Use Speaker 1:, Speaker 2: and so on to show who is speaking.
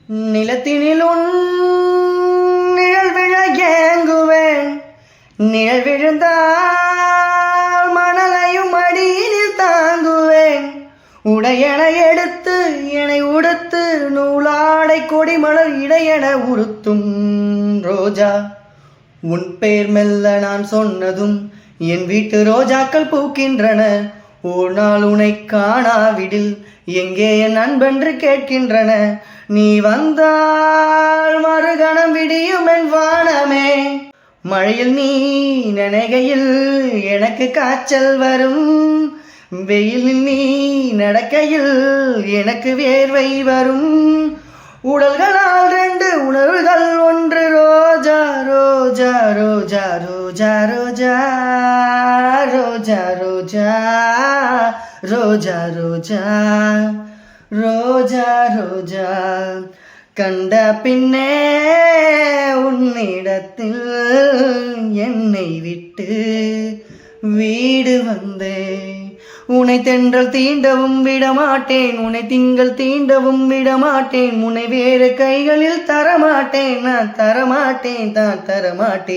Speaker 1: நிலத்தினில் உன் நிழல் விழ ஏங்குவேன். நிழல் விழுந்தால் மணலையும் அடியினில் தாங்குவேன். உடையென எடுத்து என்னை உடுத்து நூலாடை கொடிமலர் இடையென உறுத்தும் ரோஜா, உன் பேர் மெல்ல நான் சொன்னதும் என் வீட்டு ரோஜாக்கள் பூக்கின்றன. ஒரு நாள் உன்னை காணாவிடில் எங்கே என் நண்பென்று கேட்கின்றன. நீ வந்தால் மறுகணம் விடியும் என் வானமே. மழையில் நீ நனைகையில் எனக்கு காய்ச்சல் வரும். வெயிலில் நீ நடக்கையில் எனக்கு வேர்வை வரும். உடல்களால் ரெண்டு உணர்வுகள் ஒன்று. ரோஜா ரோஜா ரோஜா ரோஜா ரோஜா ரோஜா ரோஜா ரோஜா ரோஜா ரோஜா ரோஜா. கண்ட பின்னே உன்னிடத்தில் என்னை விட்டு வீடு வந்தேன். உன்னை தென்றல் தீண்டவும் விடமாட்டேன். உன்னை திங்கள் தீண்டவும் விடமாட்டேன். உன்னை வேறு கைகளில் தரமாட்டேன். நான் தரமாட்டேன், தான் தரமாட்டேன்.